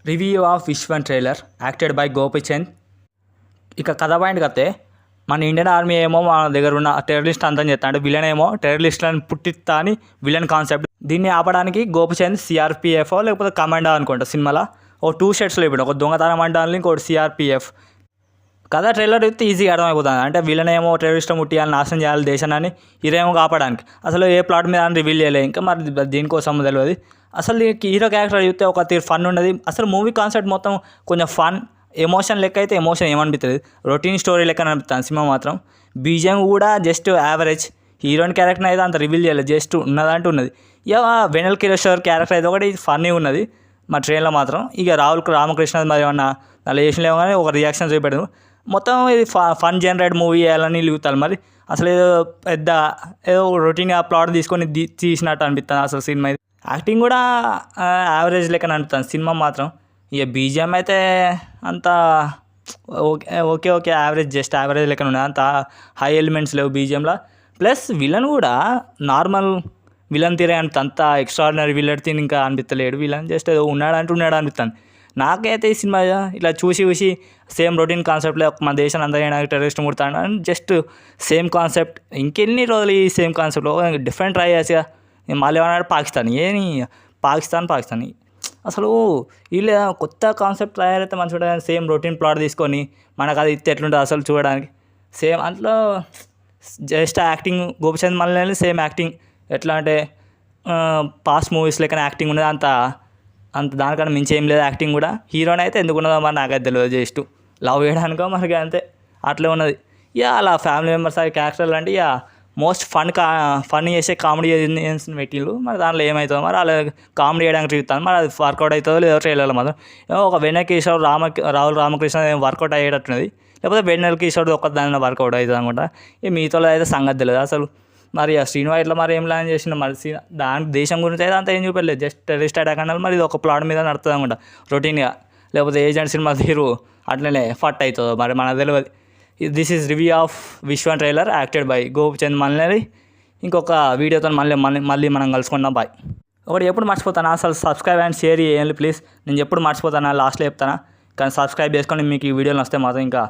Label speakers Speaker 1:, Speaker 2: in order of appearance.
Speaker 1: Review of Viswam trailer acted by Gopichand. ఇక కథ పాయింట్కి వస్తే మన ఇండియన్ ఆర్మీ ఏమో మన దగ్గర ఉన్న టెర్రరిస్ట్ అంతం చేస్తాడు, విలన్ ఏమో టెర్రరిస్ట్లను పుట్టిస్తా అని విలన్ కాన్సెప్ట్. దీన్ని ఆపడానికి గోపిచంద్ సిఆర్పిఎఫ్ లేకపోతే కమాండో అనుకుంటా సినిమాలో ఓ 2 షర్ట్స్లో ఇప్పుడు ఒక దొంగతనం అంటాను, ఇంకోటి సిఆర్పిఎఫ్. కథ ట్రైలర్ అయితే ఈజీగా అర్థమైపోతుంది. అంటే విలన్ ఏమో టెర్రరిస్ట్ ముట్టియాలని నాశనం చేయాలి దేశాన్ని, హీరోమో కాపాడడానికి. అసలు ఏ ప్లాట్ మీద అని రివీల్ చేయలేదు, ఇంకా మరి దీనికోసం తెలియదు. అసలు దీనికి హీరో క్యారెక్టర్ చూస్తే ఒక తీరు ఫన్ ఉన్నది. అసలు మూవీ కాన్సెప్ట్ మొత్తం కొంచెం ఫన్ ఎమోషన్ లెక్క అయితే ఎమోషన్ ఏమనిపిస్తుంది, రొటీన్ స్టోరీ లెక్క అనిపిస్తుంది. సినిమా మాత్రం బీజిఎం కూడా జస్ట్ యావరేజ్. హీరోయిన్ క్యారెక్టర్ అయితే అంత రివీల్ చేయలేదు, జస్ట్ ఉన్నదంటూ ఉన్నది. ఇక వెనల్ కిషోర్ క్యారెక్టర్ అయితే ఒకటి ఫన్నీ ఉన్నది మా ట్రైన్లో మాత్రం. ఇక రామకృష్ణ మరి ఏమన్నా దానిలో చేసిన లేవు కానీ ఒక రియాక్షన్ చూపెడదు. మొత్తం ఇది ఫన్ జనరేట్ మూవీ చేయాలని లిగుతారు. మరి అసలు ఏదో రొటీన్గా ప్లాట్ తీసుకొని తీసినట్టు అనిపిస్తుంది అసలు సినిమా. యాక్టింగ్ కూడా యావరేజ్ లెక్కన అనిపిస్తుంది సినిమా మాత్రం. ఇక బీజిఎం అయితే అంత ఓకే యావరేజ్, జస్ట్ యావరేజ్ లెక్కన ఉన్నది, అంత హై ఎలిమెంట్స్ లేవు బీజిఎంలో. ప్లస్ విలన్ కూడా నార్మల్ విలన్ తీరే అనిపిస్తుంది, అంత ఎక్స్ట్రాడినరీ విలన్ తీరు ఇంకా అనిపించలేడు. విలన్ జస్ట్ ఏదో ఉన్నాడు అనిపిస్తుంది. నాకైతే ఈ సినిమా ఇట్లా చూసి సేమ్ రొటీన్ కాన్సెప్ట్లో మన దేశాన్ని అందరూ టెర్రరిస్ట్ ముడతాడు అని జస్ట్ సేమ్ కాన్సెప్ట్. ఇంకెన్ని రోజులు ఈ సేమ్ కాన్సెప్ట్లో డిఫరెంట్ ట్రై చేసిగా. మళ్ళీ ఏమన్నాడు పాకిస్తాన్ అసలు వీళ్ళు కొత్త కాన్సెప్ట్ తయారైతే మంచిగా సేమ్ రొటీన్ ప్లాట్ తీసుకొని మనకు అది ఇస్తే ఎట్లుంటుంది అసలు చూడడానికి. సేమ్ అందులో జస్ట్ యాక్టింగ్ గోపిచంద్ మళ్ళీ సేమ్ యాక్టింగ్ ఎట్లా అంటే పాస్ట్ మూవీస్ లెక్కన యాక్టింగ్ ఉన్నది, అంత దానికన్నా మించి ఏం లేదు యాక్టింగ్ కూడా. హీరోని అయితే ఎందుకు ఉన్నదో మరి నాకైతే తెలియదు, జస్ట్ లవ్ చేయడానికో మనకి అంతే అట్లే ఉన్నది. ఇక అలా ఫ్యామిలీ మెంబర్స్ అవి క్యారెక్టర్లు అంటే ఇక మోస్ట్ ఫన్ చేసే కామెడీ పెట్టిళ్ళు. మరి దాంట్లో ఏమవుతుందో మరి అలా కామెడీ చేయడానికి చూస్తాను, మరి అది వర్కౌట్ అవుతుందో లేదో ట్రైలర్లో మాత్రం. ఒక వెన్నెల కిషోర్ రాహుల్ రామకృష్ణ వర్కౌట్ అయ్యేటట్టున్నది, లేకపోతే వెన్నెల కిషోర్ ఒక దాని వర్కౌట్ అవుతుంది అనుకుంటా. ఇక మీతో అయితే సంగతి తెలియదు అసలు. మరి ఆ శ్రీనివాస్ ఇట్లా మరి ఏం ప్లాన్ చేసిన మరి దాని దేశం గురించి అయితే అంత ఏం చూపెట్టలేదు, జస్ట్ టెర్రరిస్ట్ అటాక్ అన్నారు. మరి ఇది ఒక ప్లాట్ మీద నడుతుంది అనుకుంటా రొటీన్గా, లేకపోతే ఏజెంట్ సినిమా తీరు అట్లనే ఫట్ అవుతుందో మరి మనకు తెలియదు. This is review of Viswam trailer acted by Gopichand మల్లేరి. ఇంకొక వీడియోతో మళ్ళీ మనం కలుసుకుందాం. బాయ్. ఒకటి ఎప్పుడు మర్చిపోతానా, అసలు సబ్స్క్రైబ్ అండ్ షేర్ చేయండి ప్లీజ్. నేను ఎప్పుడు మర్చిపోతానా, లాస్ట్లో చెప్తానా, కానీ సబ్స్క్రైబ్ చేసుకొని మీకు ఈ వీడియోలు వస్తే మాత్రం ఇంకా